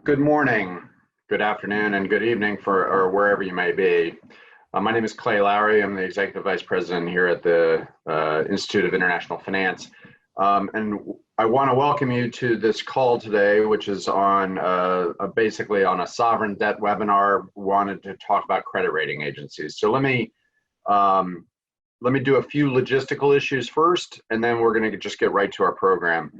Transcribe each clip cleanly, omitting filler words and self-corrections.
Good morning, good afternoon, and good evening for or wherever you may be. My name is Clay Lowry. I'm the Executive Vice President here at the Institute of International Finance. And I want to welcome you to this call today, which is on basically on a sovereign debt webinar. We wanted to talk about credit rating agencies. So let me do a few logistical issues first, and then we're going to just get right to our program.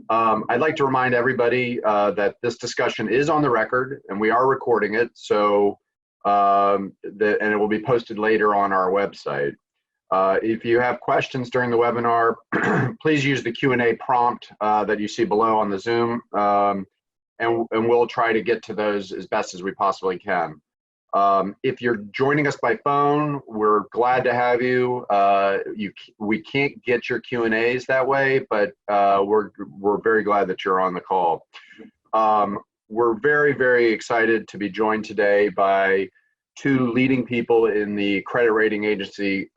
I'd like to remind everybody that this discussion is on the record, and we are recording it, so and it will be posted later on our website. If you have questions during the webinar, please use the Q&A prompt that you see below on the Zoom, and we'll try to get to those as best as we possibly can. If you're joining us by phone, we're glad to have you. We can't get your Q&As that way, but we're very glad that you're on the call. We're very, very excited to be joined today by two leading people in the credit rating agency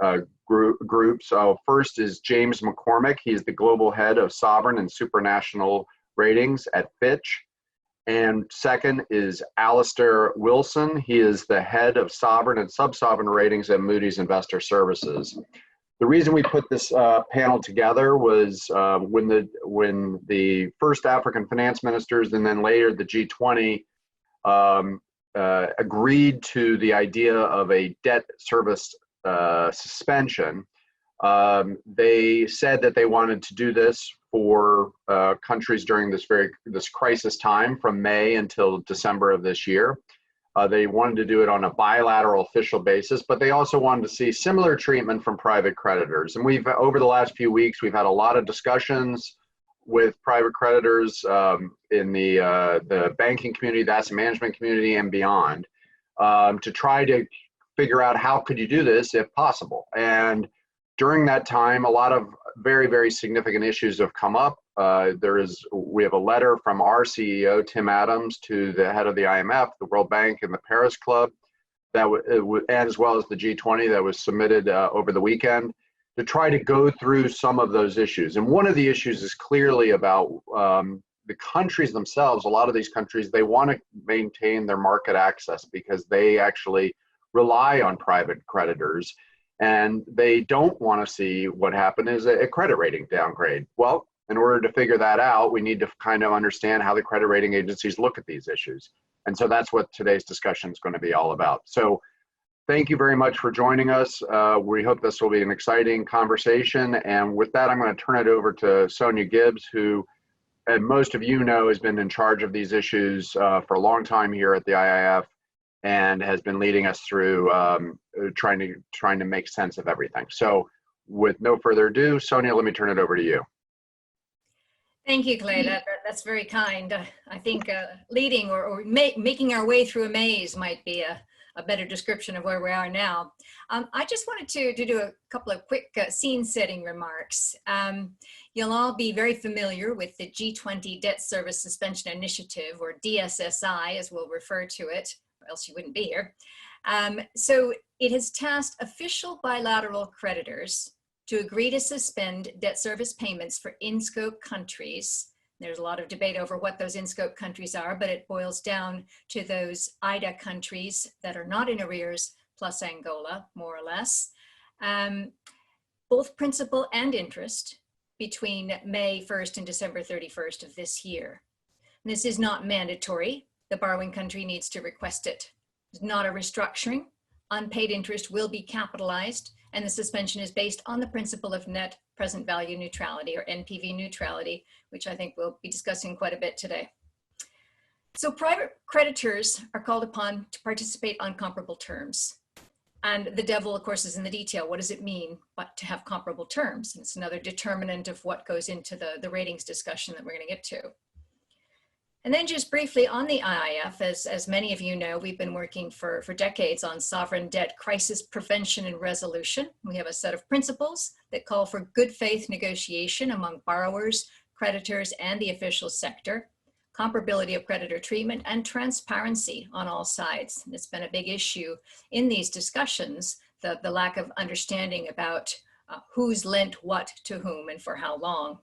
group. So first is James McCormick. He's the global head of sovereign and supranational ratings at Fitch. And second is Alistair Wilson. He is the head of sovereign and sub-sovereign ratings at Moody's Investor Services. The reason we put this panel together was when the first African finance ministers and then later the G20 agreed to the idea of a debt service suspension. They said that they wanted to do this for countries during this crisis time from May until December of this year. They wanted to do it on a bilateral official basis, but they also wanted to see similar treatment from private creditors. And over the last few weeks, we've had a lot of discussions with private creditors in the banking community, the asset management community, and beyond, to try to figure out how could you do this if possible. And during that time, a lot of very, very significant issues have come up. We have a letter from our CEO, Tim Adams, to the head of the IMF, the World Bank, and the Paris Club, as well as the G20 that was submitted over the weekend to try to go through some of those issues. And one of the issues is clearly about the countries themselves. A lot of these countries, they want to maintain their market access because they actually rely on private creditors. And they don't want to see what happened is a credit rating downgrade. Well, in order to figure that out, we need to kind of understand how the credit rating agencies look at these issues. And so that's what today's discussion is going to be all about. So thank you very much for joining us. We hope this will be an exciting conversation. And with that, I'm going to turn it over to Sonia Gibbs, who, and most of you know, has been in charge of these issues for a long time here at the IIF, and has been leading us through trying to make sense of everything. So with no further ado, Sonia, let me turn it over to you. Thank you, Clay. That's very kind. I think leading or making our way through a maze might be a better description of where we are now. I just wanted to do a couple of quick scene-setting remarks. You'll all be very familiar with the G20 Debt Service Suspension Initiative, or DSSI, as we'll refer to it, or else you wouldn't be here. So it has tasked official bilateral creditors to agree to suspend debt service payments for in-scope countries. There's a lot of debate over what those in-scope countries are, but it boils down to those IDA countries that are not in arrears, plus Angola, more or less, both principal and interest between May 1st and December 31st of this year. And this is not mandatory. The borrowing country needs to request it. It's not a restructuring. Unpaid interest will be capitalized, and the suspension is based on the principle of net present value neutrality, or NPV neutrality, which I think we'll be discussing quite a bit today. So private creditors are called upon to participate on comparable terms. And the devil, of course, is in the detail. What does it mean to have comparable terms? And it's another determinant of what goes into the ratings discussion that we're going to get to. And then just briefly on the IIF, as many of you know, we've been working for decades on sovereign debt crisis prevention and resolution. We have a set of principles that call for good faith negotiation among borrowers, creditors, and the official sector, comparability of creditor treatment, and transparency on all sides. And it's been a big issue in these discussions, the lack of understanding about who's lent what to whom and for how long.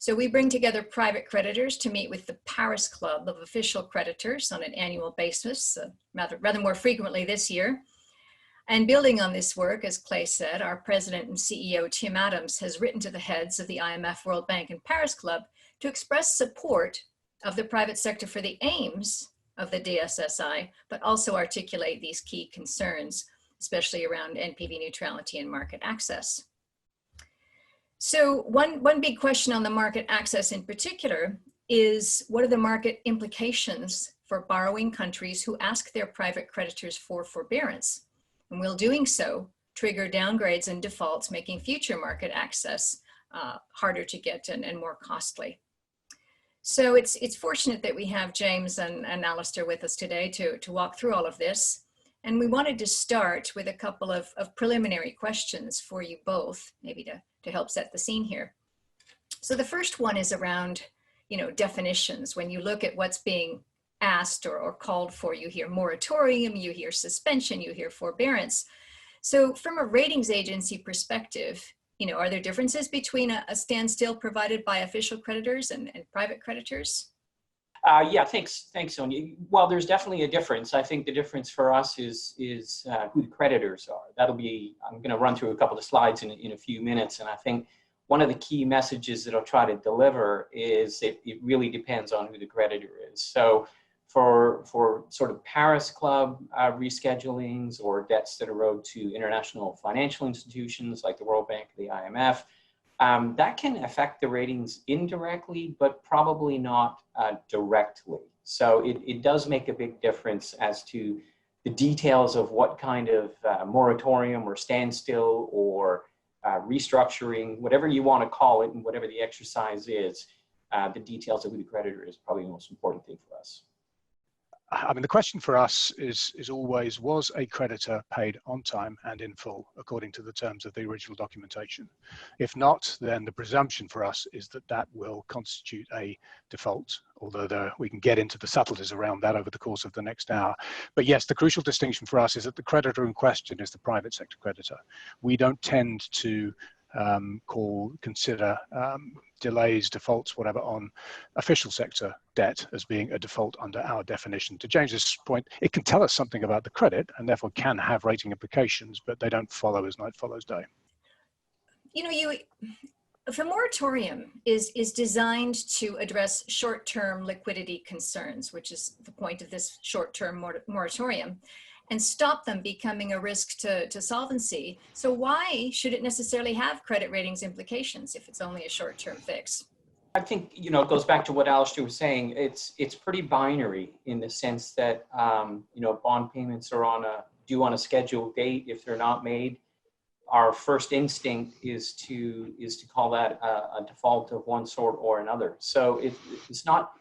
So we bring together private creditors to meet with the Paris Club of official creditors on an annual basis, rather more frequently this year. And building on this work, as Clay said, our president and CEO, Tim Adams, has written to the heads of the IMF, World Bank, and Paris Club to express support of the private sector for the aims of the DSSI, but also articulate these key concerns, especially around NPV neutrality and market access. So one big question on the market access in particular is, what are the market implications for borrowing countries who ask their private creditors for forbearance? And will doing so trigger downgrades and defaults, making future market access harder to get and more costly. So it's fortunate that we have James and Alistair with us today to walk through all of this. And we wanted to start with a couple of preliminary questions for you both, maybe to help set the scene here. So the first one is around, definitions. When you look at what's being asked or called for, you hear moratorium, you hear suspension, you hear forbearance. So from a ratings agency perspective, are there differences between a standstill provided by official creditors and private creditors? Yeah, thanks, Sonia. Well, there's definitely a difference. I think the difference for us is who the creditors are. I'm going to run through a couple of slides in a few minutes, and I think one of the key messages that I'll try to deliver is it really depends on who the creditor is. So for sort of Paris Club reschedulings or debts that are owed to international financial institutions like the World Bank or the IMF, that can affect the ratings indirectly, but probably not directly. So it does make a big difference as to the details of what kind of moratorium or standstill or restructuring, whatever you want to call it and whatever the exercise is, the details of who the creditor is probably the most important thing for us. I mean, the question for us is always, was a creditor paid on time and in full according to the terms of the original documentation? If not, then the presumption for us is that will constitute a default, although we can get into the subtleties around that over the course of the next hour. But yes, the crucial distinction for us is that the creditor in question is the private sector creditor. We don't tend to consider delays, defaults, whatever, on official sector debt as being a default under our definition. To James's point, it can tell us something about the credit and therefore can have rating implications, but they don't follow as night follows day. The moratorium is designed to address short-term liquidity concerns, which is the point of this short-term moratorium, and stop them becoming a risk to solvency. So why should it necessarily have credit ratings implications if it's only a short-term fix? I think, it goes back to what Alistair was saying. It's pretty binary in the sense that, bond payments are due on a scheduled date. If they're not made, our first instinct is to call that a default of one sort or another. So it's not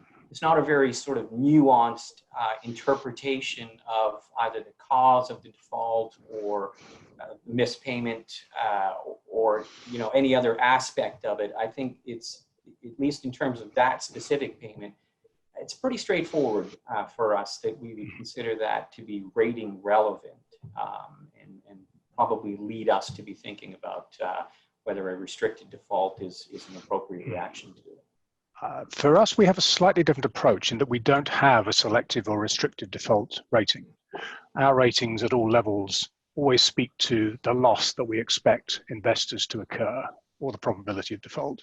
a very sort of nuanced interpretation of either the cause of the default or mispayment or any other aspect of it. I think it's, at least in terms of that specific payment, it's pretty straightforward for us that we would consider that to be rating relevant and probably lead us to be thinking about whether a restricted default is an appropriate reaction to it. For us, we have a slightly different approach in that we don't have a selective or restricted default rating. Our ratings at all levels always speak to the loss that we expect investors to occur or the probability of default.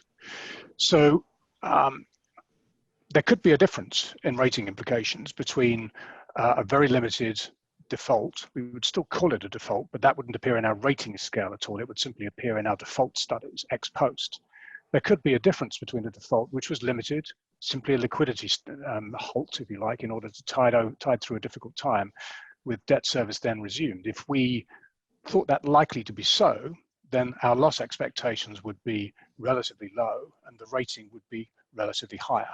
So there could be a difference in rating implications between a very limited default. We would still call it a default, but that wouldn't appear in our rating scale at all. It would simply appear in our default studies ex post. There could be a difference between a default which was limited, simply a liquidity halt, if you like, in order to tide through a difficult time, with debt service then resumed. If we thought that likely to be so, then our loss expectations would be relatively low and the rating would be relatively higher.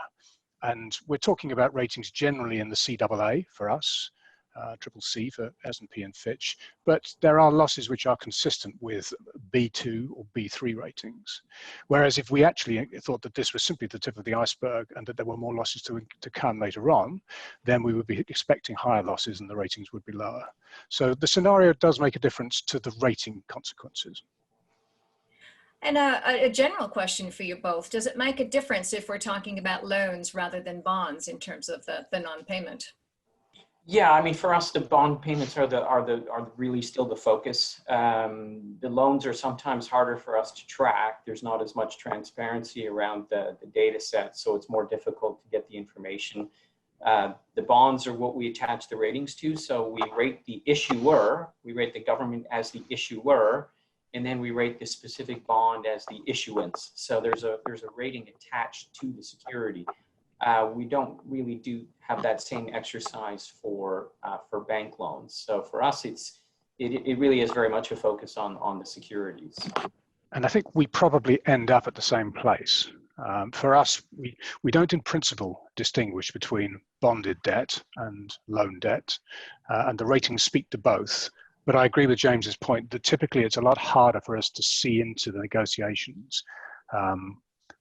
And we're talking about ratings generally in the CAA for us, CCC for S&P and Fitch, but there are losses which are consistent with B2 or B3 ratings. Whereas if we actually thought that this was simply the tip of the iceberg and that there were more losses to come later on, then we would be expecting higher losses and the ratings would be lower. So the scenario does make a difference to the rating consequences. And a general question for you both, does it make a difference if we're talking about loans rather than bonds in terms of the non-payment? Yeah, I mean, for us, the bond payments are really still the focus. The loans are sometimes harder for us to track. There's not as much transparency around the data set, so it's more difficult to get the information. The bonds are what we attach the ratings to. So we rate the issuer, we rate the government as the issuer, and then we rate the specific bond as the issuance. So there's a rating attached to the security. We don't really have that same exercise for bank loans. So for us, it really is very much a focus on the securities. And I think we probably end up at the same place. For us, we don't in principle distinguish between bonded debt and loan debt, and the ratings speak to both. But I agree with James's point that typically it's a lot harder for us to see into the negotiations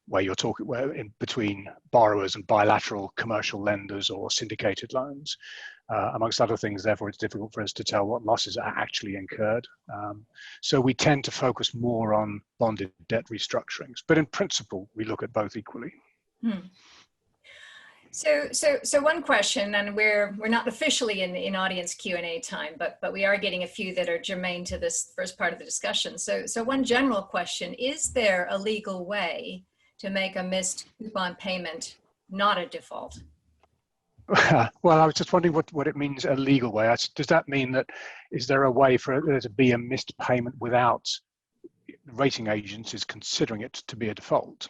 where you're talking in between borrowers and bilateral commercial lenders or syndicated loans. Amongst other things, therefore, it's difficult for us to tell what losses are actually incurred. So we tend to focus more on bonded debt restructurings, but in principle, we look at both equally. So one question, and we're not officially in audience Q&A time, but we are getting a few that are germane to this first part of the discussion. So one general question, is there a legal way to make a missed coupon payment not a default? Well, I was just wondering what it means a legal way. Does that mean that, is there a way for there to be a missed payment without rating agencies considering it to be a default?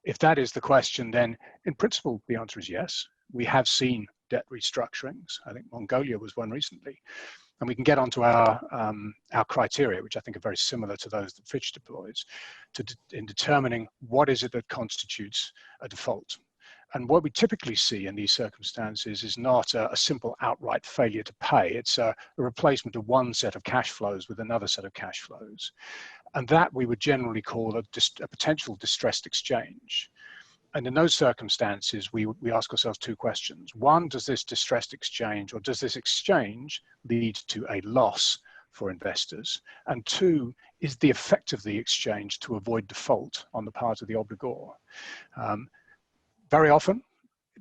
If that is the question, then in principle, the answer is yes. We have seen debt restructurings. I think Mongolia was one recently. And we can get onto our criteria, which I think are very similar to those that Fitch deploys, in determining what is it that constitutes a default. And what we typically see in these circumstances is not a simple outright failure to pay. It's a replacement of one set of cash flows with another set of cash flows. And that we would generally call a potential distressed exchange. And in those circumstances, we ask ourselves two questions. One, does this distressed exchange, or does this exchange lead to a loss for investors? And two, is the effect of the exchange to avoid default on the part of the obligor? Very often,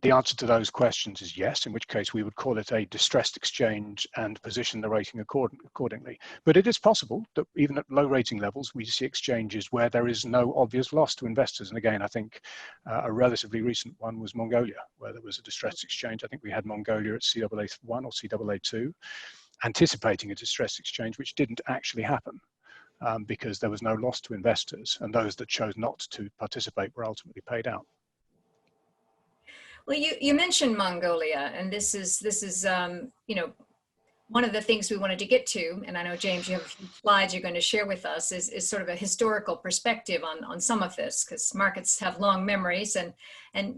the answer to those questions is yes, in which case we would call it a distressed exchange and position the rating accordingly. But it is possible that even at low rating levels, we see exchanges where there is no obvious loss to investors. And again, I think a relatively recent one was Mongolia, where there was a distressed exchange. I think we had Mongolia at CAA1 or CAA2, anticipating a distressed exchange, which didn't actually happen because there was no loss to investors, and those that chose not to participate were ultimately paid out. Well, you mentioned Mongolia, and this is you know, one of the things we wanted to get to, and I know, James, you have a few slides you're going to share with us, is sort of a historical perspective on some of this, because markets have long memories, and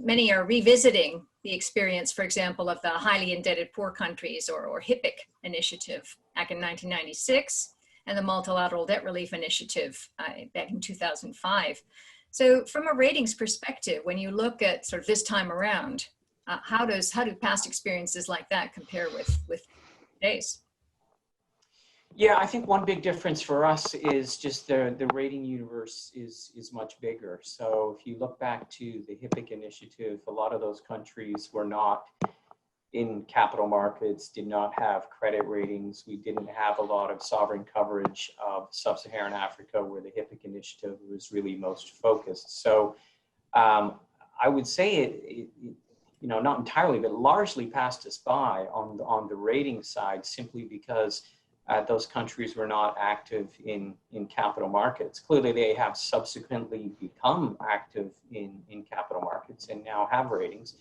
many are revisiting the experience, for example, of the highly indebted poor countries or HIPC initiative back in 1996, and the multilateral debt relief initiative back in 2005. So from a ratings perspective, when you look at sort of this time around, how do past experiences like that compare with today's? Yeah, I think one big difference for us is just the rating universe is much bigger. So if you look back to the HIPC initiative, a lot of those countries were not in capital markets, did not have credit ratings. We didn't have a lot of sovereign coverage of sub-Saharan Africa, where the HIPC initiative was really most focused. So I would say it you know, not entirely, but largely passed us by on the rating side, simply because those countries were not active in capital markets. Clearly, they have subsequently become active in capital markets and now have ratings.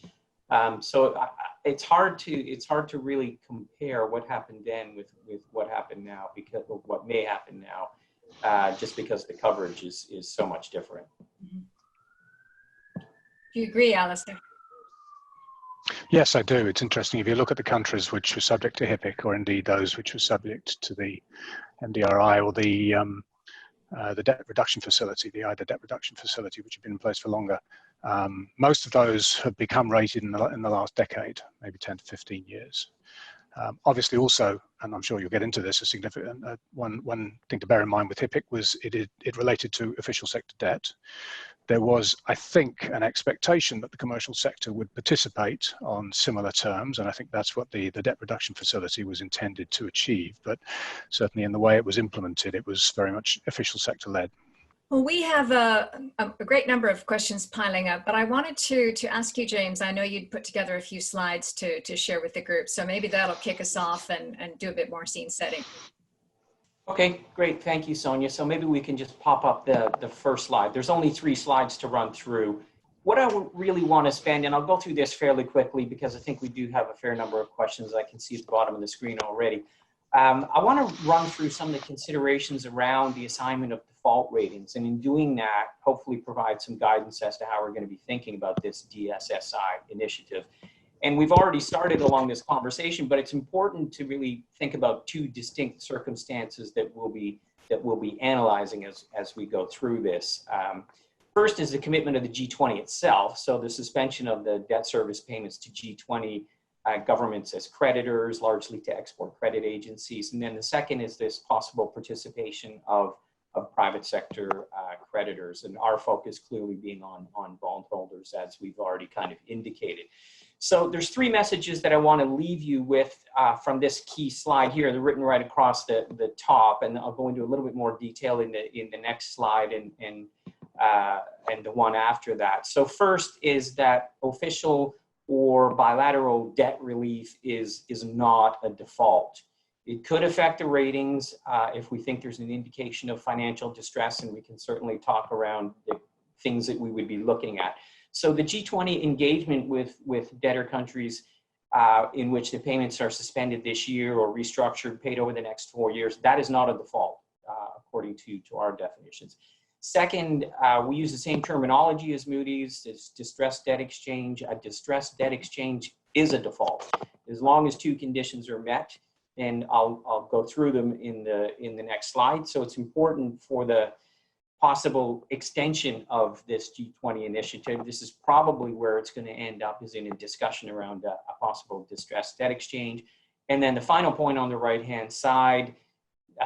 So it's hard to really compare what happened then with what happened now, because of what may happen now, just because the coverage is so much different. Do you agree, Alistair? Yes, I do. It's interesting. If you look at the countries which were subject to HIPC, or indeed those which were subject to the MDRI or the debt reduction facility, the IDA debt reduction facility, which had been in place for longer, most of those have become rated in the last decade, maybe 10 to 15 years. Obviously also, and I'm sure you'll get into this, a significant one thing to bear in mind with HIPC was it related to official sector debt. There was, I think, an expectation that the commercial sector would participate on similar terms, and I think that's what the debt reduction facility was intended to achieve. But certainly in the way it was implemented, it was very much official sector led. Well, we have a great number of questions piling up, but I wanted to ask you, James, I know you'd put together a few slides to share with the group, so maybe that'll kick us off and do a bit more scene setting. Okay, great. Thank you, Sonia. So maybe we can just pop up the first slide. There's only 3 slides to run through. What I really want to spend, and I'll go through this fairly quickly because I think we do have a fair number of questions I can see at the bottom of the screen already. I want to run through some of the considerations around the assignment of default ratings, and in doing that, hopefully provide some guidance as to how we're going to be thinking about this DSSI initiative. And we've already started along this conversation, but it's important to really think about 2 distinct circumstances that we'll be analyzing as we go through this. First is the commitment of the G20 itself, so the suspension of the debt service payments to G20 governments as creditors, largely to export credit agencies. And then the second is this possible participation of private sector creditors, and our focus clearly being on bondholders, as we've already kind of indicated. So there's 3 messages that I want to leave you with from this key slide here. They're written right across the top, and I'll go into a little bit more detail in the next slide and the one after that. So first is that official or bilateral debt relief is not a default. It could affect the ratings if we think there's an indication of financial distress, and we can certainly talk around the things that we would be looking at. So the G20 engagement with debtor countries in which the payments are suspended this year or restructured, paid over the next 4 years, that is not a default according to our definitions. Second, we use the same terminology as Moody's. It's distressed debt exchange. A distressed debt exchange is a default as long as 2 conditions are met, and I'll go through them in the next slide. So it's important for the possible extension of this G20 initiative. This is probably where it's going to end up, is in a discussion around a possible distressed debt exchange. And then the final point on the right-hand side,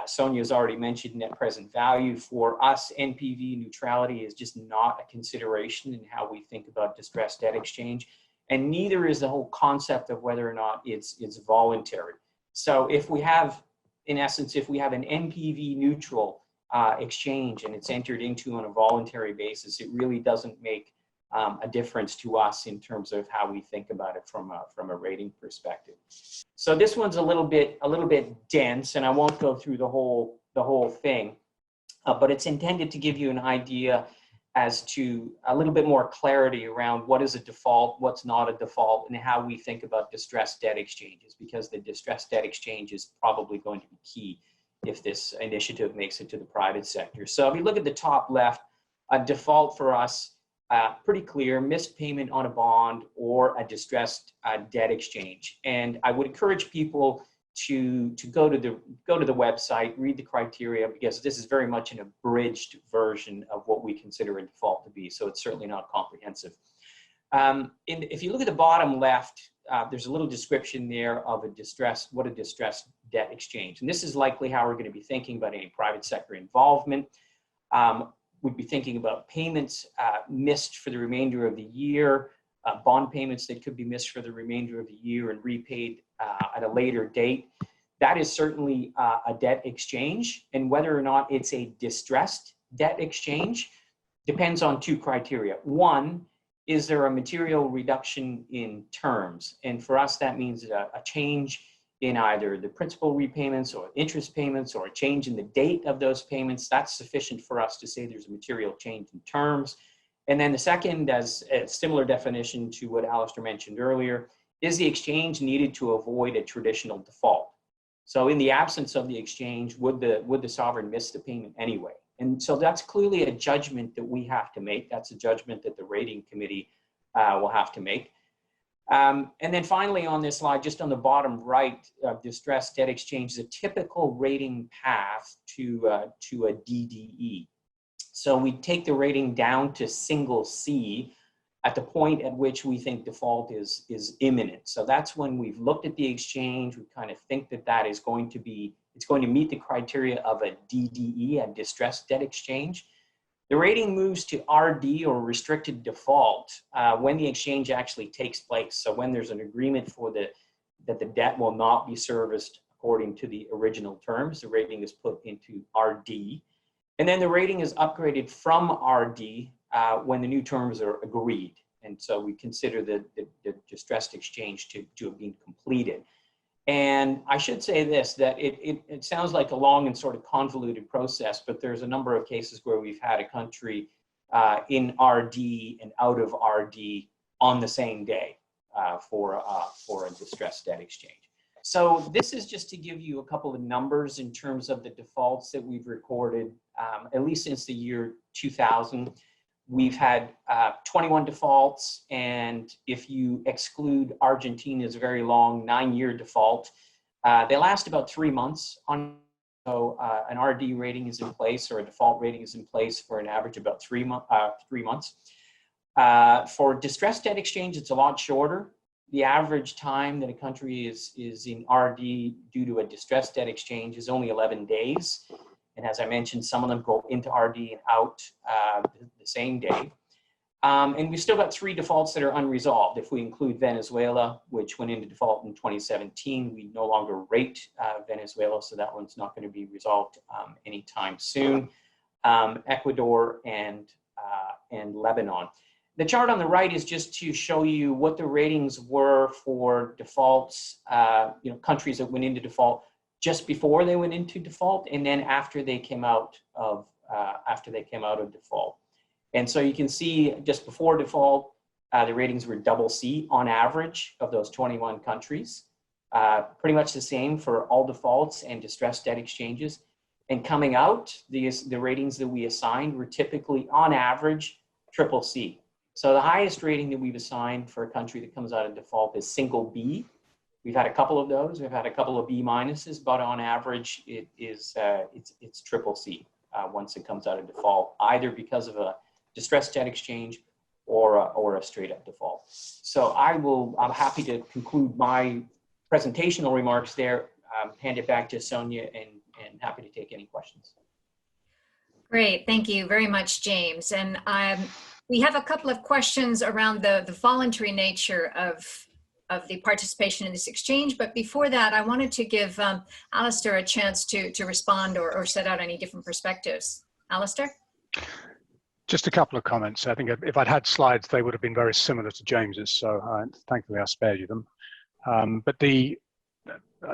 Sonia's already mentioned net present value. For us, NPV neutrality is just not a consideration in how we think about distressed debt exchange, and neither is the whole concept of whether or not it's voluntary. So if we have, in essence, if we have an NPV neutral exchange and it's entered into on a voluntary basis, it really doesn't make a difference to us in terms of how we think about it from a rating perspective. So this one's a little bit dense, and I won't go through the whole thing, but it's intended to give you an idea as to a little bit more clarity around what is a default, what's not a default, and how we think about distressed debt exchanges, because the distressed debt exchange is probably going to be key if this initiative makes it to the private sector. So if you look at the top left, a default for us, pretty clear, missed payment on a bond or a distressed debt exchange. And I would encourage people to go to the website, read the criteria, because this is very much an abridged version of what we consider a default to be. So it's certainly not comprehensive. If you look at the bottom left, there's a little description there of what a distressed debt exchange. And this is likely how we're going to be thinking about any private sector involvement. We'd be thinking about payments missed for the remainder of the year, bond payments that could be missed for the remainder of the year and repaid at a later date. That is certainly a debt exchange, and whether or not it's a distressed debt exchange depends on 2 criteria. One, is there a material reduction in terms? And for us, that means a change in either the principal repayments or interest payments, or a change in the date of those payments. That's sufficient for us to say there's a material change in terms. And then the second, as a similar definition to what Alistair mentioned earlier, is the exchange needed to avoid a traditional default? So in the absence of the exchange, would the sovereign miss the payment anyway? And so that's clearly a judgment that we have to make. That's a judgment that the rating committee will have to make. And then finally on this slide, just on the bottom right, distressed debt exchange is a typical rating path to a DDE. So we take the rating down to single C at the point at which we think default is imminent. So that's when we've looked at the exchange, we kind of think that that is going to be, it's going to meet the criteria of a DDE, a distressed debt exchange. The rating moves to RD, or restricted default, when the exchange actually takes place. So when there's an agreement for that the debt will not be serviced according to the original terms, the rating is put into RD. And then the rating is upgraded from RD when the new terms are agreed. And so we consider the distressed exchange to have been completed. And I should say this, that it sounds like a long and sort of convoluted process, but there's a number of cases where we've had a country in RD and out of RD on the same day for a distressed debt exchange. So this is just to give you a couple of numbers in terms of the defaults that we've recorded, at least since the year 2000. We've had 21 defaults, and if you exclude Argentina's very long 9-year default, they last about 3 months. So an RD rating is in place, or a default rating is in place for an average about 3 months. For distressed debt exchange, it's a lot shorter. The average time that a country is in RD due to a distressed debt exchange is only 11 days. And as I mentioned, some of them go into RD and out the same day. And we've still got 3 defaults that are unresolved. If we include Venezuela, which went into default in 2017, we no longer rate Venezuela, so that one's not going to be resolved anytime soon. Ecuador and Lebanon. The chart on the right is just to show you what the ratings were for defaults, countries that went into default just before they went into default, and then after they came out of default. And so you can see just before default, the ratings were CC on average of those 21 countries. Pretty much the same for all defaults and distressed debt exchanges. And coming out, the ratings that we assigned were typically on average CCC. So the highest rating that we've assigned for a country that comes out of default is single B. We've had a couple of those. We've had a couple of B minuses, but on average, it's CCC once it comes out of default, either because of a distressed debt exchange or a straight up default. So I'm happy to conclude my presentational remarks there, hand it back to Sonia, and happy to take any questions. Great, thank you very much, James. And we have a couple of questions around the voluntary nature of the participation in this exchange. But before that, I wanted to give Alistair a chance to respond or set out any different perspectives. Alistair? Just a couple of comments. I think if I'd had slides, they would have been very similar to James's, so thankfully I spared you them. But the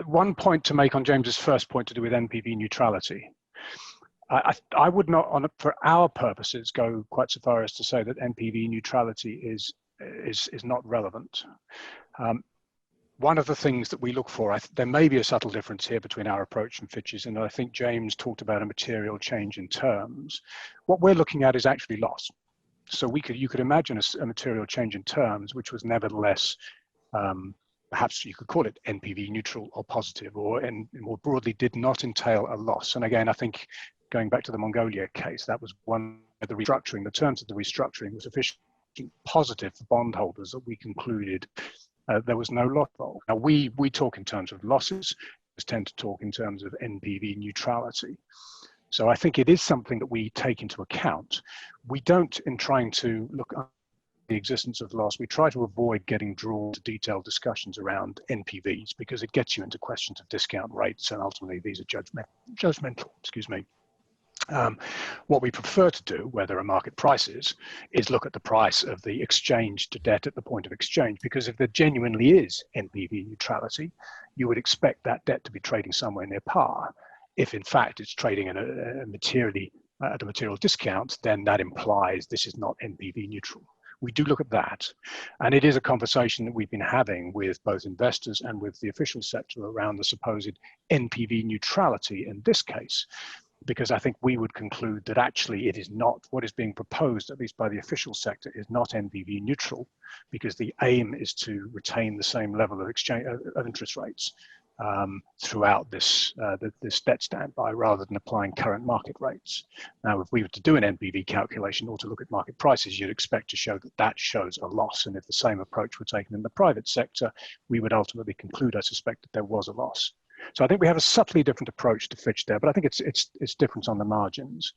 one point to make on James's first point to do with NPV neutrality, I would not, for our purposes, go quite so far as to say that NPV neutrality is not relevant. One of the things that we look for, there may be a subtle difference here between our approach and Fitch's, and I think James talked about a material change in terms. What we're looking at is actually loss. So you could imagine a material change in terms, which was nevertheless, perhaps you could call it NPV neutral or positive, or more broadly did not entail a loss. And again, I think going back to the Mongolia case, that was one of the restructuring. The terms of the restructuring was sufficiently positive for bondholders that we concluded there was no loss. Now we talk in terms of losses, we tend to talk in terms of NPV neutrality. So I think it is something that we take into account. We don't, in trying to look at the existence of loss, we try to avoid getting drawn to detailed discussions around NPVs because it gets you into questions of discount rates, and ultimately these are judgmental, excuse me. What we prefer to do, where there are market prices, is look at the price of the exchange to debt at the point of exchange, because if there genuinely is NPV neutrality, you would expect that debt to be trading somewhere near par. If in fact it's trading at a material discount, then that implies this is not NPV neutral. We do look at that, and it is a conversation that we've been having with both investors and with the official sector around the supposed NPV neutrality in this case, because I think we would conclude that actually it is not, what is being proposed, at least by the official sector, is not NPV neutral, because the aim is to retain the same level of exchange of interest rates throughout this this debt standby rather than applying current market rates. Now, if we were to do an NPV calculation or to look at market prices, you'd expect to show that that shows a loss. And if the same approach were taken in the private sector, we would ultimately conclude, I suspect, that there was a loss. So I think we have a subtly different approach to Fitch there, but I think it's different on the margins.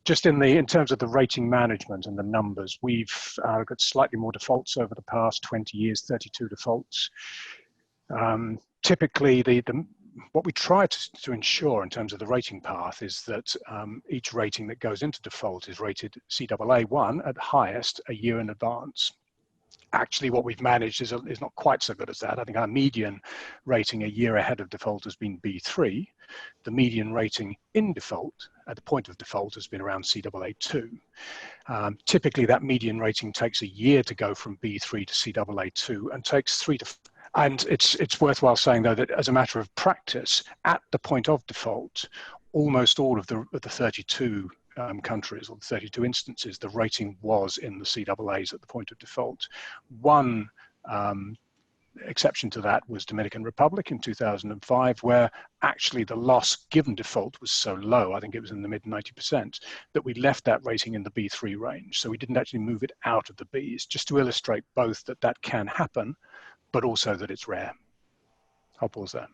Just in terms of the rating management and the numbers, we've got slightly more defaults over the past 20 years, 32 defaults. Typically, what we try to ensure in terms of the rating path is that each rating that goes into default is rated CAA1 at highest a year in advance. Actually, what we've managed is not quite so good as that. I think our median rating a year ahead of default has been B3. The median rating in default, at the point of default, has been around CAA2. Typically, that median rating takes a year to go from B3 to CAA2 and takes 3 to 4. And it's worthwhile saying, though, that as a matter of practice, at the point of default, almost all of the 32 countries or the 32 instances, the rating was in the CAAs at the point of default. One exception to that was Dominican Republic in 2005, where actually the loss given default was so low, I think it was in the mid 90%, that we left that rating in the B3 range. So we didn't actually move it out of the Bs, just to illustrate both that that can happen, but also that it's rare. I'll pause there.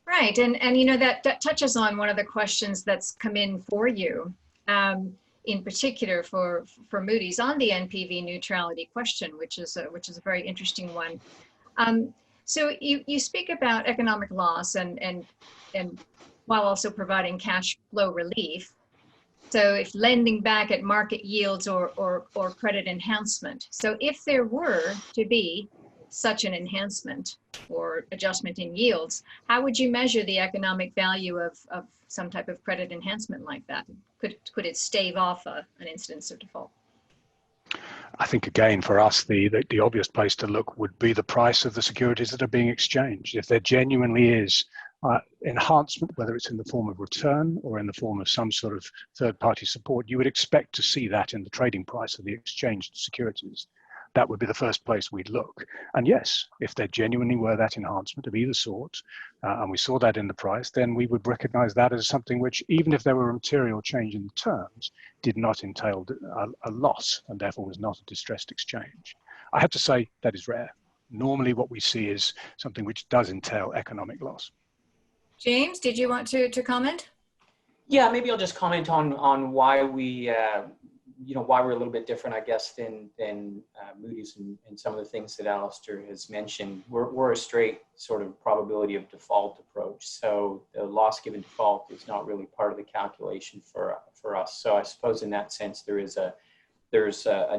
Right, and you know that touches on one of the questions that's come in for you, in particular for Moody's on the NPV neutrality question, which is a very interesting one. So you speak about economic loss and while also providing cash flow relief. So if lending back at market yields or credit enhancement. So if there were to be such an enhancement or adjustment in yields, how would you measure the economic value of some type of credit enhancement like that? Could it stave off an instance of default? I think, again, for us, the obvious place to look would be the price of the securities that are being exchanged. If there genuinely is enhancement, whether it's in the form of return or in the form of some sort of third-party support, you would expect to see that in the trading price of the exchanged securities. That would be the first place we'd look. And yes, if there genuinely were that enhancement of either sort, and we saw that in the price, then we would recognize that as something which, even if there were a material change in the terms, did not entail a loss and therefore was not a distressed exchange. I have to say that is rare. Normally what we see is something which does entail economic loss. James, did you want to comment? Yeah, maybe I'll just comment on why we why we're a little bit different, I guess, than Moody's and some of the things that Alistair has mentioned. We're a straight sort of probability of default approach. So the loss given default is not really part of the calculation for us. So I suppose in that sense, there's a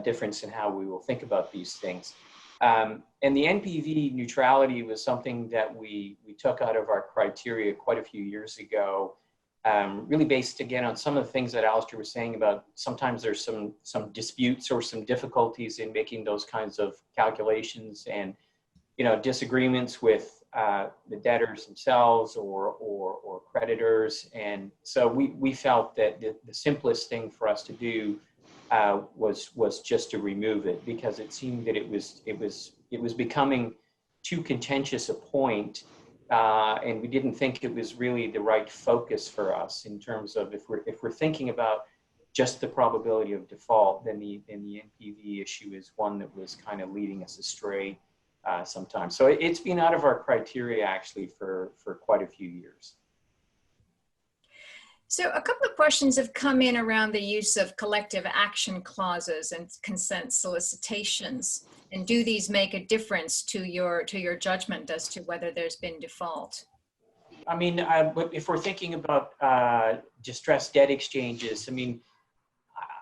difference in how we will think about these things. And the NPV neutrality was something that we took out of our criteria quite a few years ago. Really based, again, on some of the things that Alistair was saying about sometimes there's some disputes or some difficulties in making those kinds of calculations and, disagreements with the debtors themselves or creditors. And so we felt that the simplest thing for us to do was just to remove it, because it seemed that it was becoming too contentious a point. And we didn't think it was really the right focus for us in terms of if we're thinking about just the probability of default, then the NPV issue is one that was kind of leading us astray sometimes. So it's been out of our criteria actually for quite a few years. So a couple of questions have come in around the use of collective action clauses and consent solicitations. And do these make a difference to your judgment as to whether there's been default? I mean, if we're thinking about distressed debt exchanges, I mean,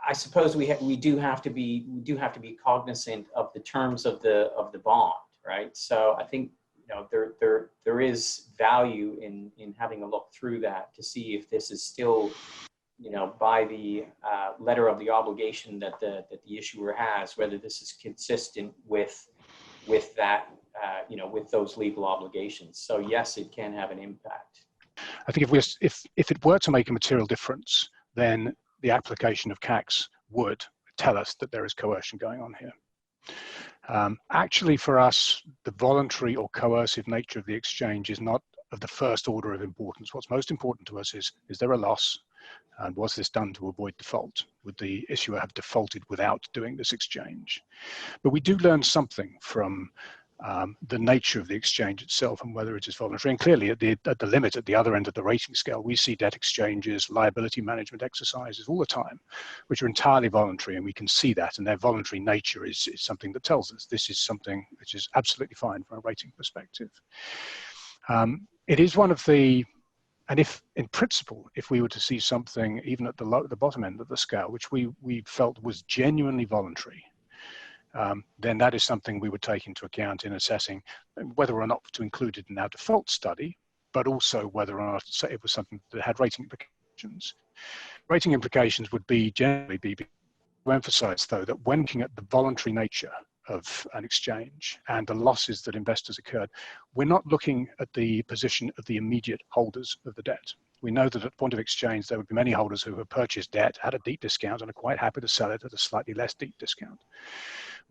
I suppose we do have to be cognizant of the terms of the bond, right? So I think there is value in having a look through that to see if this is still, by the letter of the obligation that the issuer has, whether this is consistent with that, with those legal obligations. So yes, it can have an impact. I think if it were to make a material difference, then the application of CACs would tell us that there is coercion going on here. Actually, for us, the voluntary or coercive nature of the exchange is not of the first order of importance. What's most important to us is there a loss? And was this done to avoid default? Would the issuer have defaulted without doing this exchange? But we do learn something from the nature of the exchange itself and whether it is voluntary. And clearly at the limit, at the other end of the rating scale, we see debt exchanges, liability management exercises all the time, which are entirely voluntary, and we can see that, and their voluntary nature is something that tells us this is something which is absolutely fine from a rating perspective. It is one of the, and if in principle, if we were to see something even at the bottom end of the scale, which we felt was genuinely voluntary, then that is something we would take into account in assessing whether or not to include it in our default study, but also whether or not it was something that had rating implications. Rating implications would be generally be to emphasize, though, that when looking at the voluntary nature of an exchange and the losses that investors occurred, we're not looking at the position of the immediate holders of the debt. We know that at point of exchange, there would be many holders who have purchased debt at a deep discount and are quite happy to sell it at a slightly less deep discount.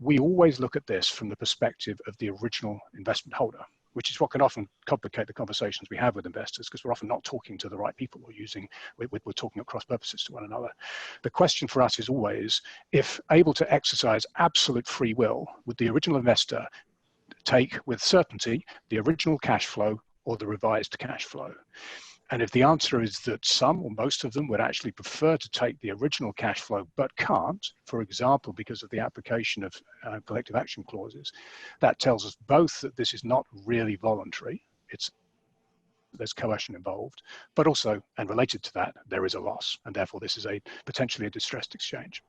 We always look at this from the perspective of the original investment holder, which is what can often complicate the conversations we have with investors, because we're often not talking to the right people or we're talking at cross purposes to one another. The question for us is always, if able to exercise absolute free will, would the original investor take with certainty the original cash flow or the revised cash flow? And if the answer is that some or most of them would actually prefer to take the original cash flow but can't, for example, because of the application of collective action clauses, that tells us both that this is not really voluntary, there's coercion involved, but also, and related to that, there is a loss, and therefore this is potentially a distressed exchange.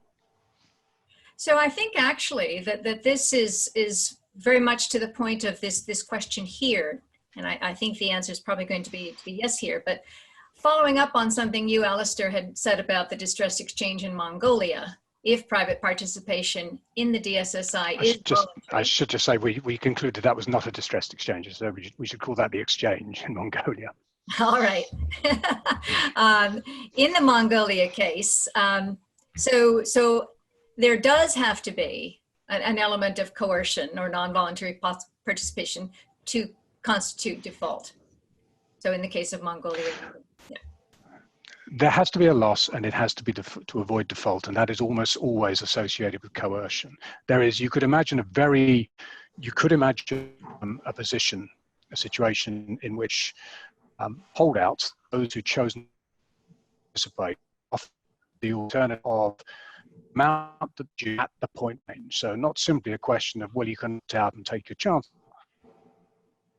So I think actually that this is very much to the point of this question here. And I think the answer is probably going to be yes here. But following up on something you, Alistair, had said about the distressed exchange in Mongolia, if private participation in the DSSI is voluntary. I should just say we concluded that was not a distressed exchange, so we should call that the exchange in Mongolia. All right. In the Mongolia case, so there does have to be an element of coercion or non-voluntary participation to constitute default. So in the case of Mongolia, yeah. There has to be a loss, and it has to be to avoid default, and that is almost always associated with coercion. You could imagine a position, a situation in which holdouts, those who chose to participate, offer the alternative of amount that you at the point range. So not simply a question of, well, you can opt out and take your chance.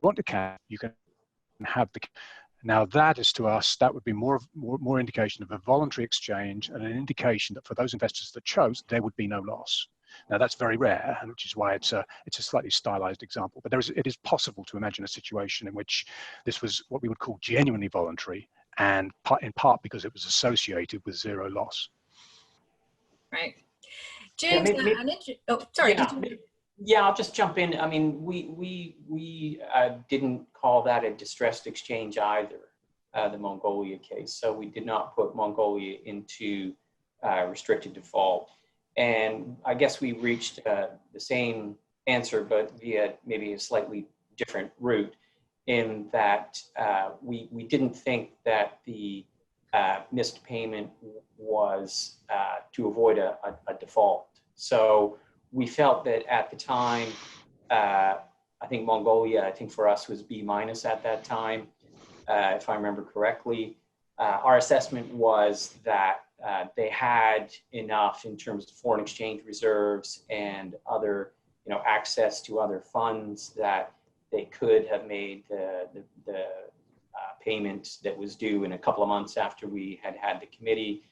Want to cash, you can have the. Now that is to us, that would be more indication of a voluntary exchange and an indication that for those investors that chose, there would be no loss. Now that's very rare, and which is why it's a slightly stylized example. But it is possible to imagine a situation in which this was what we would call genuinely voluntary, and in part because it was associated with zero loss. Right, James. Yeah, I'll just jump in. I mean, we didn't call that a distressed exchange either, the Mongolia case. So we did not put Mongolia into restricted default. And I guess we reached the same answer, but via maybe a slightly different route, in that we didn't think that the missed payment was to avoid a default. So we felt that at the time, I think Mongolia, for us was B- at that time, if I remember correctly. Our assessment was that they had enough in terms of foreign exchange reserves and other, access to other funds that they could have made the payment that was due in a couple of months after we had the committee.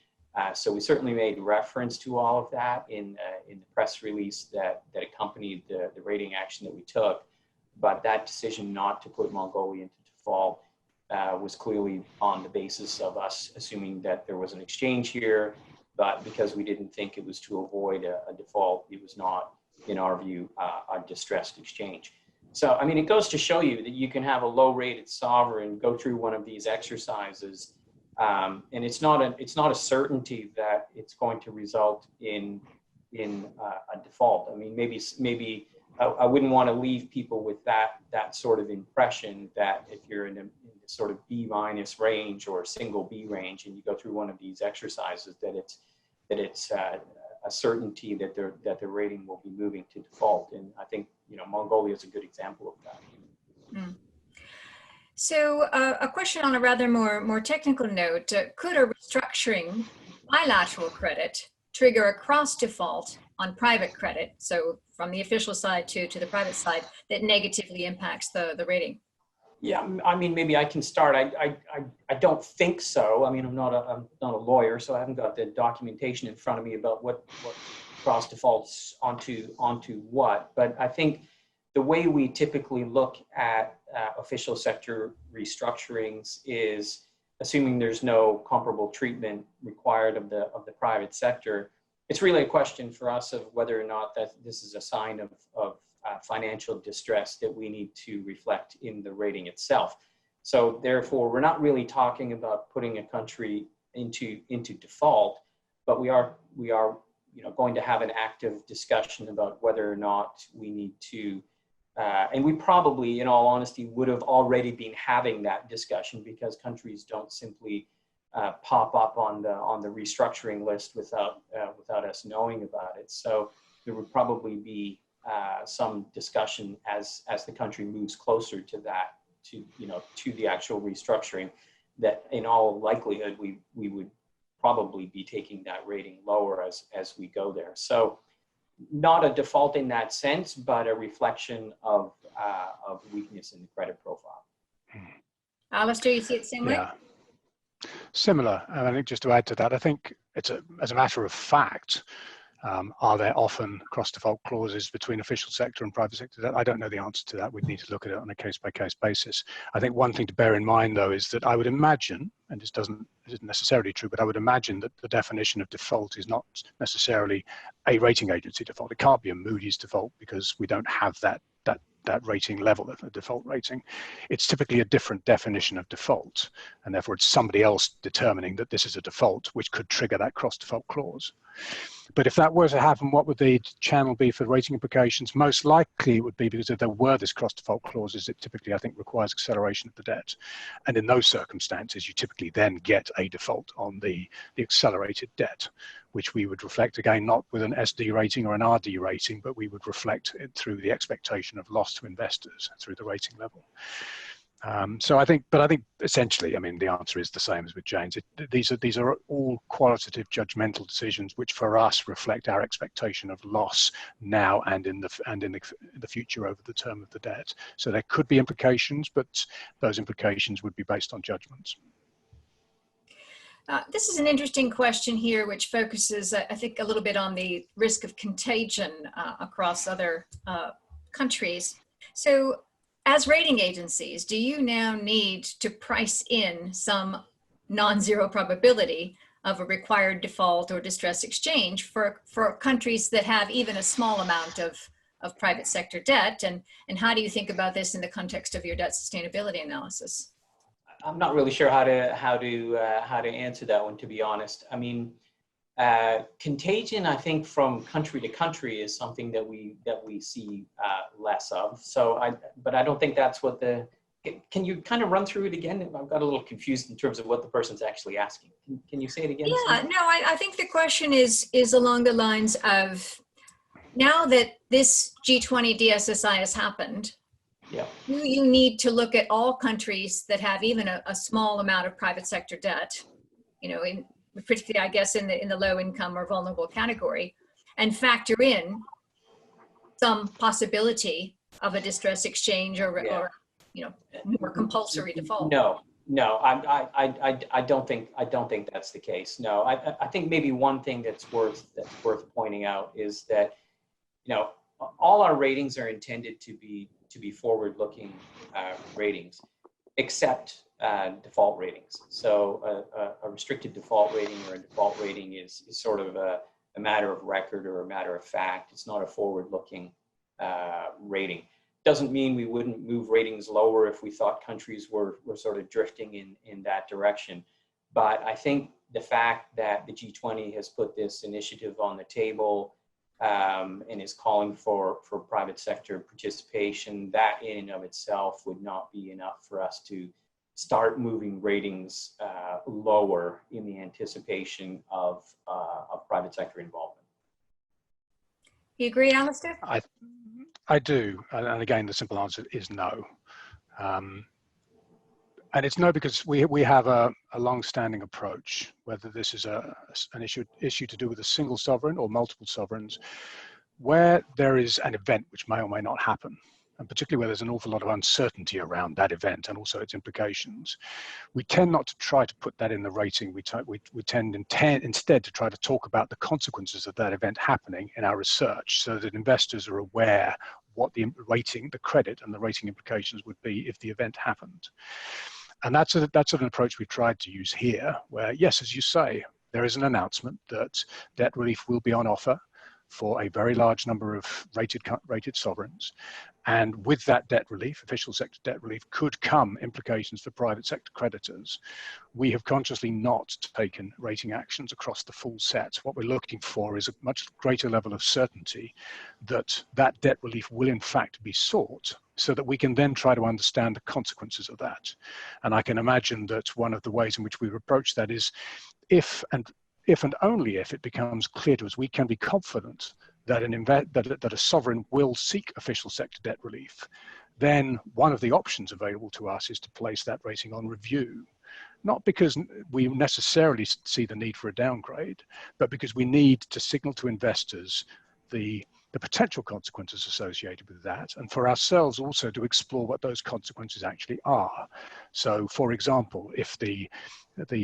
So we certainly made reference to all of that in the press release that accompanied the rating action that we took. But that decision not to put Mongolia into default was clearly on the basis of us assuming that there was an exchange here, but because we didn't think it was to avoid a default, it was not, in our view, a distressed exchange. So, I mean, it goes to show you that you can have a low-rated sovereign go through one of these exercises, and it's not a certainty that it's going to result in a default. I mean, maybe I wouldn't want to leave people with that sort of impression that if you're in a sort of B- range or single B range, and you go through one of these exercises, that it's a certainty that the rating will be moving to default. And I think, you know, Mongolia is a good example of that. Mm. So a question on a rather more technical note: could a restructuring bilateral credit trigger a cross default on private credit, so from the official side to the private side, that negatively impacts the rating? Yeah, I mean, maybe I can start. I don't think so. I mean, I'm not a lawyer, so I haven't got the documentation in front of me about what cross defaults onto what. But I think the way we typically look at official sector restructurings is assuming there's no comparable treatment required of the private sector. It's really a question for us of whether or not that this is a sign of financial distress that we need to reflect in the rating itself. So therefore, we're not really talking about putting a country into default, but we are going to have an active discussion about whether or not we need to, and we probably, in all honesty, would have already been having that discussion, because countries don't simply pop up on the restructuring list without us knowing about it. So there would probably be some discussion as the country moves closer to that, to the actual restructuring, that in all likelihood we would probably be taking that rating lower as we go there. So not a default in that sense, but a reflection of weakness in the credit profile. Alistair, you see it the same way? Yeah. Similar, and I think just to add to that, I think as a matter of fact, are there often cross-default clauses between official sector and private sector? I don't know the answer to that. We'd need to look at it on a case-by-case basis. I think one thing to bear in mind, though, is that I would imagine, and this isn't necessarily true, but I would imagine that the definition of default is not necessarily a rating agency default. It can't be a Moody's default, because we don't have that rating level of a default rating. It's typically a different definition of default, and therefore it's somebody else determining that this is a default, which could trigger that cross-default clause. But if that were to happen, what would the channel be for rating implications? Most likely it would be because if there were this cross-default clauses, it typically, I think, requires acceleration of the debt. And in those circumstances, you typically then get a default on the accelerated debt, which we would reflect, again, not with an SD rating or an RD rating, but we would reflect it through the expectation of loss to investors through the rating level. So I think essentially, I mean, the answer is the same as with James. These are all qualitative judgmental decisions, which for us reflect our expectation of loss now and in the future over the term of the debt. So there could be implications, but those implications would be based on judgments. This is an interesting question here, which focuses, I think, a little bit on the risk of contagion across other countries. So, as rating agencies, do you now need to price in some non-zero probability of a required default or distress exchange for countries that have even a small amount of private sector debt? And how do you think about this in the context of your debt sustainability analysis? I'm not really sure how to answer that one, to be honest. I mean, contagion, I think, from country to country is something that we see less of. So, but I don't think that's what can you kind of run through it again? I've got a little confused in terms of what the person's actually asking. Can you say it again? Yeah, no, I think the question is along the lines of, now that this G20 DSSI has happened, yeah, do you need to look at all countries that have even a small amount of private sector debt, particularly, I guess, in the low income or vulnerable category, and factor in some possibility of a distress exchange or more compulsory default? No, I don't think that's the case. No, I think maybe one thing that's worth pointing out is that, all our ratings are intended to be forward-looking ratings, except default ratings. So a restricted default rating or a default rating is sort of a matter of record or a matter of fact. It's not a forward-looking rating. Doesn't mean we wouldn't move ratings lower if we thought countries were sort of drifting in that direction. But I think the fact that the G20 has put this initiative on the table and is calling for private sector participation, that in and of itself would not be enough for us to start moving ratings lower in the anticipation of private sector involvement. You agree, Alistair? I do, and again, the simple answer is no. And it's no because we have a long-standing approach, whether this is an issue to do with a single sovereign or multiple sovereigns, where there is an event which may or may not happen, and particularly where there's an awful lot of uncertainty around that event and also its implications. We tend not to try to put that in the rating. We tend instead to try to talk about the consequences of that event happening in our research so that investors are aware what the rating, the credit and the rating implications would be if the event happened. And that's an approach we've tried to use here, where, yes, as you say, there is an announcement that debt relief will be on offer for a very large number of rated sovereigns. And with that debt relief, official sector debt relief, could come implications for private sector creditors. We have consciously not taken rating actions across the full set. What we're looking for is a much greater level of certainty that that debt relief will in fact be sought, so that we can then try to understand the consequences of that. And I can imagine that one of the ways in which we approach that is if and only if it becomes clear to us, we can be confident that that a sovereign will seek official sector debt relief, then one of the options available to us is to place that rating on review. Not because we necessarily see the need for a downgrade, but because we need to signal to investors the potential consequences associated with that, and for ourselves also to explore what those consequences actually are. So, for example, if the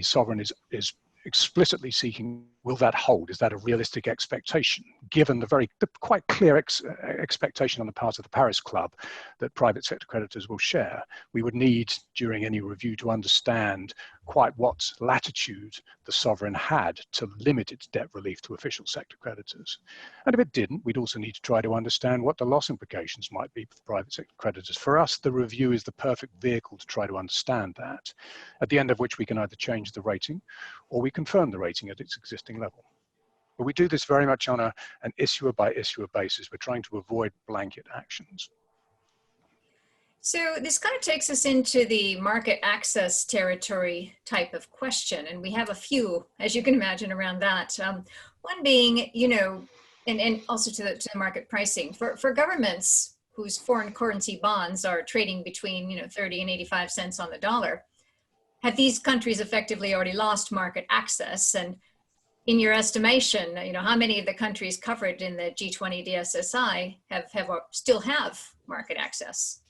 sovereign is explicitly seeking, will that hold? Is that a realistic expectation, given the quite clear expectation on the part of the Paris Club that private sector creditors will share? We would need, during any review, to understand quite what latitude the sovereign had to limit its debt relief to official sector creditors. And if it didn't, we'd also need to try to understand what the loss implications might be for private sector creditors. For us, the review is the perfect vehicle to try to understand that, at the end of which we can either change the rating or we confirm the rating at its existing level. But we do this very much on an issuer by issuer basis. We're trying to avoid blanket actions. So this kind of takes us into the market access territory type of question. And we have a few, as you can imagine, around that. One being, and also to the market pricing. For governments whose foreign currency bonds are trading between 30 and 85 cents on the dollar, have these countries effectively already lost market access? And in your estimation, how many of the countries covered in the G20 DSSI still have market access?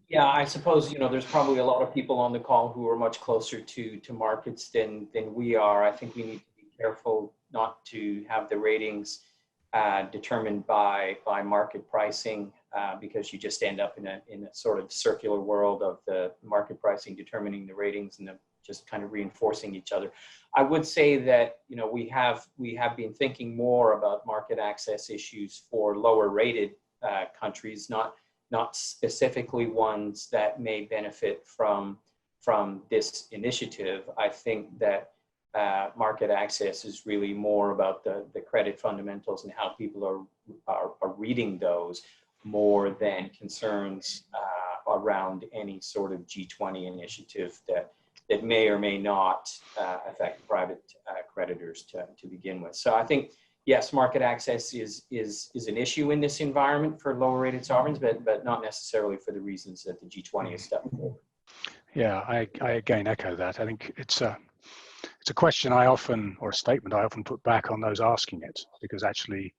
Yeah, I suppose, there's probably a lot of people on the call who are much closer to markets than we are. I think we need to be careful not to have the ratings determined by market pricing, because you just end up in a sort of circular world of the market pricing determining the ratings and just kind of reinforcing each other. I would say that we have been thinking more about market access issues for lower rated countries, not specifically ones that may benefit from this initiative. I think that market access is really more about the credit fundamentals and how people are reading those, more than concerns around any sort of G20 initiative that may or may not affect private creditors to begin with. So I think, yes, market access is an issue in this environment for lower rated sovereigns, but not necessarily for the reasons that the G20 is stepping forward. Yeah, I again echo that. I think it's a question or a statement I often put back on those asking it, because actually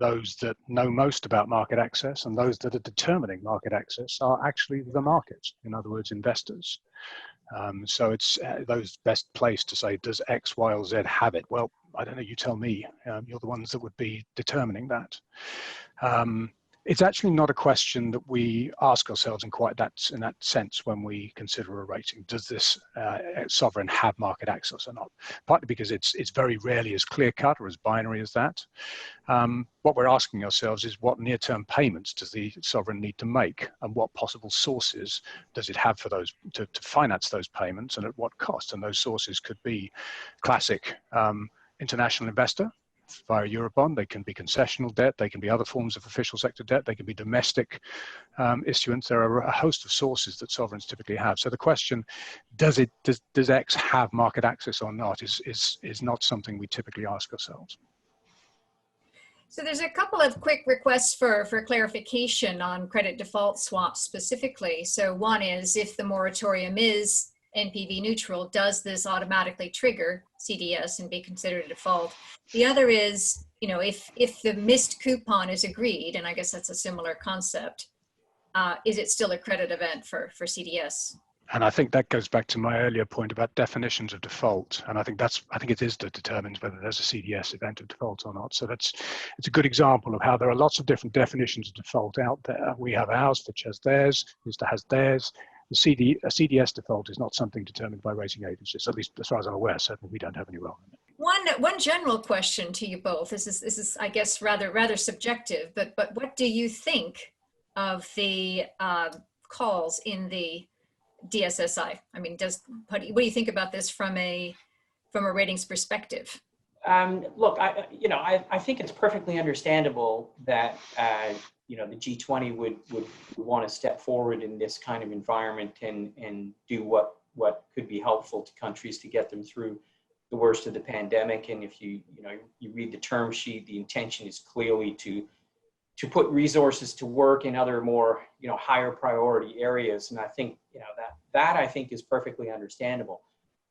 those that know most about market access and those that are determining market access are actually the market, in other words, investors. So it's those best placed to say, does X, Y, or Z have it? Well, I don't know, you tell me. You're the ones that would be determining that. It's actually not a question that we ask ourselves in that sense when we consider a rating. Does this sovereign have market access or not? Partly because it's very rarely as clear cut or as binary as that. What we're asking ourselves is, what near-term payments does the sovereign need to make, and what possible sources does it have for those to finance those payments, and at what cost? And those sources could be classic international investor, via Eurobond, they can be concessional debt, they can be other forms of official sector debt, they can be domestic issuance. There are a host of sources that sovereigns typically have. So the question, does X have market access or not, is not something we typically ask ourselves. So there's a couple of quick requests for clarification on credit default swaps specifically. So one is, if the moratorium is NPV neutral, does this automatically trigger CDS and be considered a default? The other is, you know, if the missed coupon is agreed, and I guess that's a similar concept, is it still a credit event for CDS? And I think that goes back to my earlier point about definitions of default. And I think it is that determines whether there's a CDS event of default or not. So it's a good example of how there are lots of different definitions of default out there. We have ours, Fitch has theirs, Vista has theirs. A CDS default is not something determined by rating agencies, at least as far as I'm aware. Certainly we don't have any role in it. One general question to you both. This is I guess rather subjective, but what do you think of the calls in the DSSI? I mean, what do you think about this from a ratings perspective? Look, I think it's perfectly understandable that the G20 would want to step forward in this kind of environment and do what could be helpful to countries to get them through the worst of the pandemic. And if you read the term sheet, the intention is clearly to put resources to work in other more higher priority areas. And I think that I think is perfectly understandable.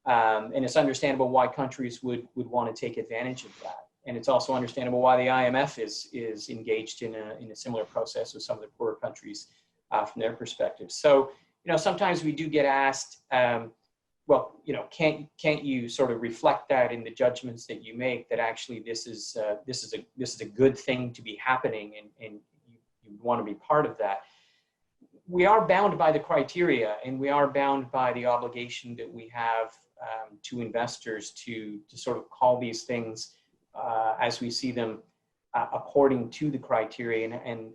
And it's understandable why countries would want to take advantage of that. And it's also understandable why the IMF is engaged in a similar process with some of the poorer countries from their perspective. So, sometimes we do get asked, well, can't you sort of reflect that in the judgments that you make, that actually this is a good thing to be happening, and you want to be part of that. We are bound by the criteria, and we are bound by the obligation that we have to investors to sort of call these things as we see them according to the criteria and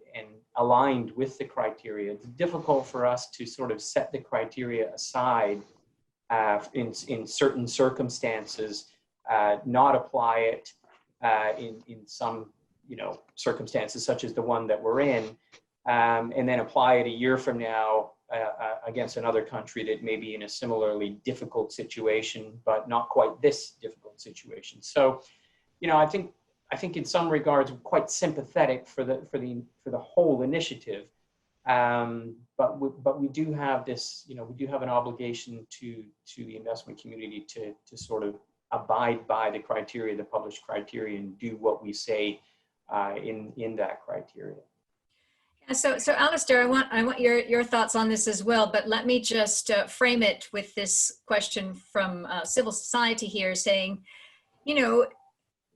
aligned with the criteria. It's difficult for us to sort of set the criteria aside in certain circumstances, not apply it in some circumstances such as the one that we're in, and then apply it a year from now against another country that may be in a similarly difficult situation, but not quite this difficult situation. So, I think in some regards we're quite sympathetic for the whole initiative, but we do have this, we do have an obligation to the investment community to sort of abide by the criteria, the published criteria, and do what we say in that criteria. So Alistair, I want your thoughts on this as well, but let me just frame it with this question from civil society here, saying,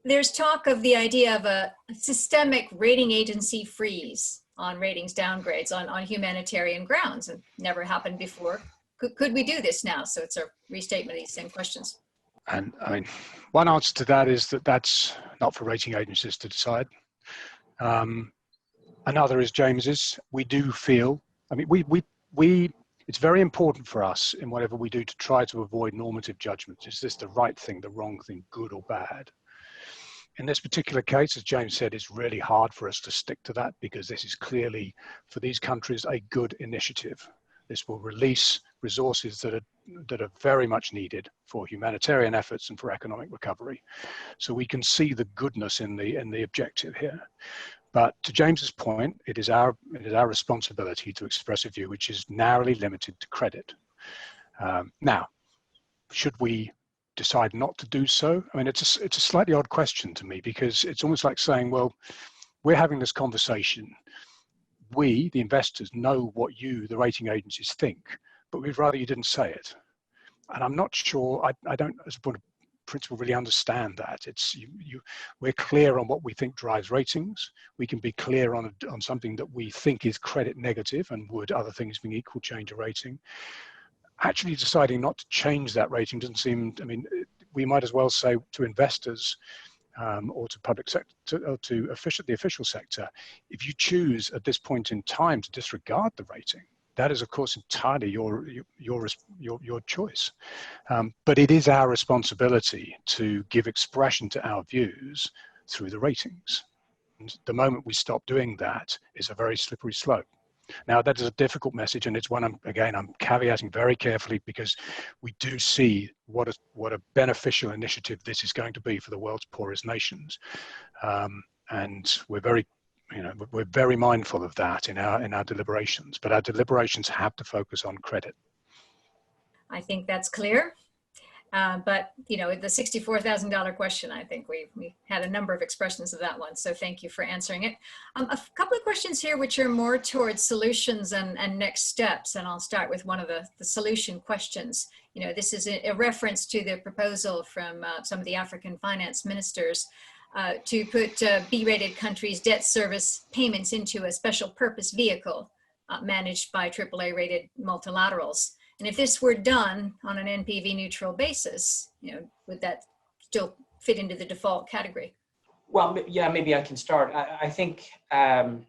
there's talk of the idea of a systemic rating agency freeze on ratings downgrades on humanitarian grounds, and never happened before. Could we do this now? So it's a restatement of these same questions. And I mean, one answer to that is that that's not for rating agencies to decide. Another is James's. We do feel, I mean, it's very important for us in whatever we do to try to avoid normative judgments. Is this the right thing, the wrong thing, good or bad? In this particular case, as James said, it's really hard for us to stick to that, because this is clearly, for these countries, a good initiative. This will release resources that are very much needed for humanitarian efforts and for economic recovery. So we can see the goodness in the objective here. But to James's point, it is our responsibility to express a view which is narrowly limited to credit. Now, should we decide not to do so? I mean, it's a slightly odd question to me, because it's almost like saying, well, we're having this conversation. We, the investors, know what you, the rating agencies, think, but we'd rather you didn't say it. And I'm not sure, I don't, as a point of principle, really understand that. It's we're clear on what we think drives ratings. We can be clear on something that we think is credit negative, and would, other things being equal, change a rating. Actually deciding not to change that rating doesn't seem, I mean, we might as well say to investors or to public sector, or to the official sector, if you choose at this point in time to disregard the rating, that is of course entirely your choice. But it is our responsibility to give expression to our views through the ratings. And the moment we stop doing that is a very slippery slope. Now, that is a difficult message, and it's one I'm caveating very carefully, because we do see what a beneficial initiative this is going to be for the world's poorest nations, and we're very mindful of that in our deliberations. But our deliberations have to focus on credit. I think that's clear. But the $64,000 question, I think we had a number of expressions of that one. So thank you for answering it. A couple of questions here, which are more towards solutions and next steps. And I'll start with one of the solution questions. This is a reference to the proposal from some of the African finance ministers to put B-rated countries' debt service payments into a special purpose vehicle managed by AAA rated multilaterals. And if this were done on an NPV neutral basis, would that still fit into the default category? Well, yeah, maybe I can start. I think it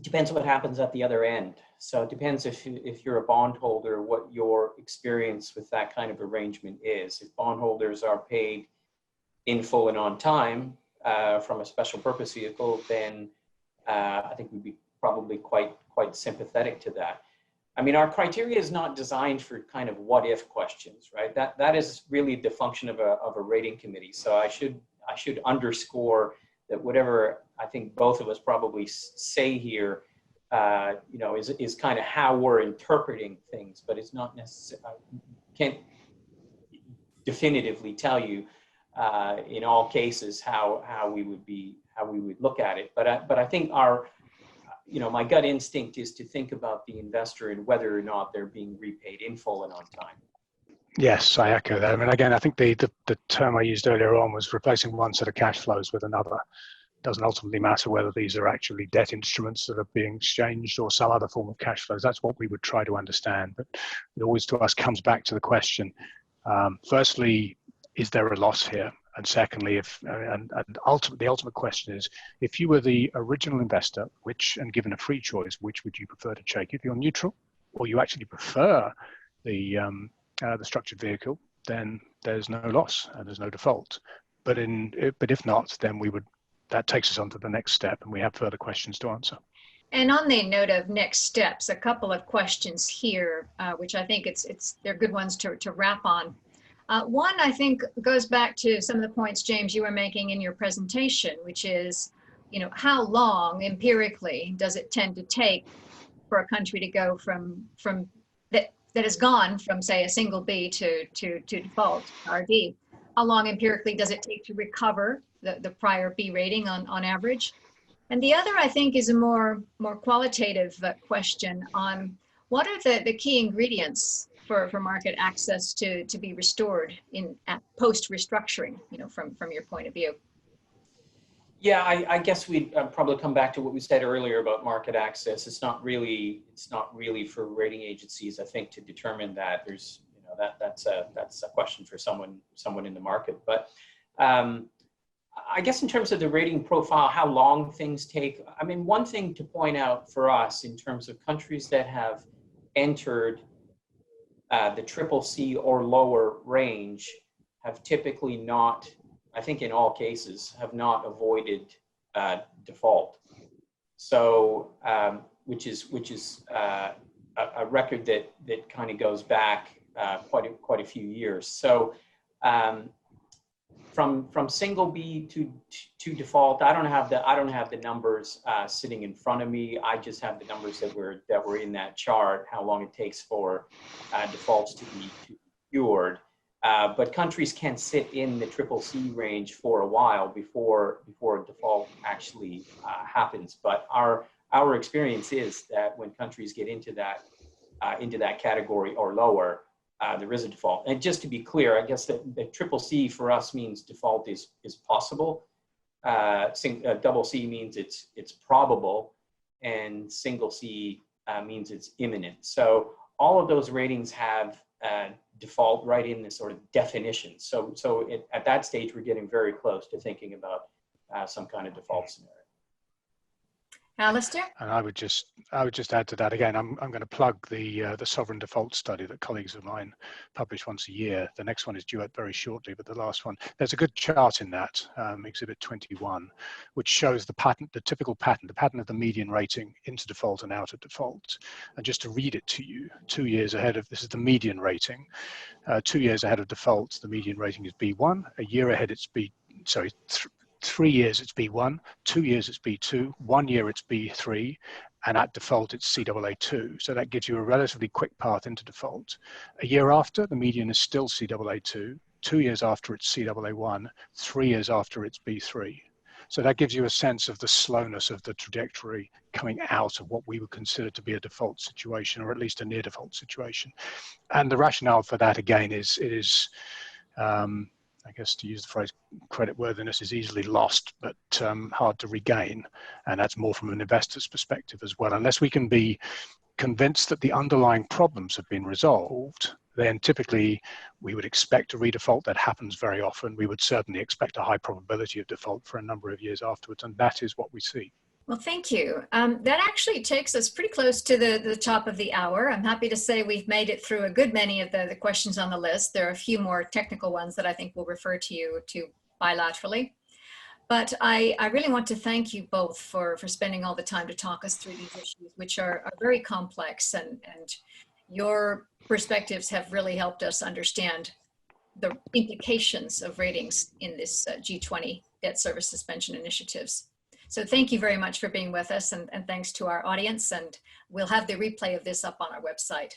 depends what happens at the other end. So it depends if you're a bondholder, what your experience with that kind of arrangement is. If bondholders are paid in full and on time from a special purpose vehicle, then I think we'd be probably quite sympathetic to that. I mean, our criteria is not designed for kind of what if questions, right? That is really the function of a rating committee. So I should underscore that whatever I think both of us probably say here, is kind of how we're interpreting things, but it's not necessarily, can't definitively tell you in all cases how we would look at it. But I think my gut instinct is to think about the investor and whether or not they're being repaid in full and on time. Yes, I echo that. I mean, again, I think the term I used earlier on was replacing one set of cash flows with another. It doesn't ultimately matter whether these are actually debt instruments that are being exchanged or some other form of cash flows. That's what we would try to understand. But it always to us comes back to the question, firstly, is there a loss here? And secondly, the ultimate question is, if you were the original investor, and given a free choice, which would you prefer to take? If you're neutral, or you actually prefer the structured vehicle, then there's no loss and there's no default. But if not, then that takes us on to the next step, and we have further questions to answer. And on the note of next steps, a couple of questions here, which I think they're good ones to wrap on. One, I think, goes back to some of the points, James, you were making in your presentation, which is, how long empirically does it tend to take for a country to go from that has gone from, say, a single B to default, RD? How long empirically does it take to recover the prior B rating on average? And the other, I think, is a more qualitative question on what are the key ingredients for market access to be restored at post restructuring, from your point of view. Yeah, I guess we'd probably come back to what we said earlier about market access. It's not really for rating agencies, I think, to determine that. There's, that's a question for someone in the market. But I guess in terms of the rating profile, how long things take. I mean, one thing to point out for us in terms of countries that have entered the CCC or lower range have typically not, I think in all cases, have not avoided default. So, which is a record that kind of goes back quite a few years. So, from single B to default, I don't have the numbers sitting in front of me. I just have the numbers that were in that chart, how long it takes for defaults to be cured. But countries can sit in the CCC range for a while before default actually happens. But our experience is that when countries get into that category or lower, there is a default. And just to be clear, I guess that the CCC for us means default is possible. Double C means it's probable, and single C means it's imminent. So all of those ratings have default right in the sort of definition. So at that stage, we're getting very close to thinking about some kind of default scenario. Alistair? And I would just add to that again. I'm going to plug the sovereign default study that colleagues of mine publish once a year. The next one is due out very shortly, but the last one, there's a good chart in that, Exhibit 21, which shows the pattern, the typical pattern, the pattern of the median rating into default and out of default. And just to read it to you, 2 years ahead of, this is the median rating, 2 years ahead of default, the median rating is B1. A year ahead, it's 3 years it's B1, 2 years it's B2, 1 year it's B3, and at default it's CAA2. So that gives you a relatively quick path into default. A year after, the median is still CAA2, 2 years after it's CAA1, 3 years after it's B3. So that gives you a sense of the slowness of the trajectory coming out of what we would consider to be a default situation, or at least a near default situation. And the rationale for that, again, is it is, I guess to use the phrase, creditworthiness is easily lost, but hard to regain. And that's more from an investor's perspective as well. Unless we can be convinced that the underlying problems have been resolved, then typically we would expect a redefault. That happens very often. We would certainly expect a high probability of default for a number of years afterwards. And that is what we see. Well, thank you. That actually takes us pretty close to the top of the hour. I'm happy to say we've made it through a good many of the questions on the list. There are a few more technical ones that I think we'll refer to you to bilaterally. But I really want to thank you both for spending all the time to talk us through these issues, which are very complex, and your perspectives have really helped us understand the implications of ratings in this G20 debt service suspension initiatives. So thank you very much for being with us, and thanks to our audience, and we'll have the replay of this up on our website.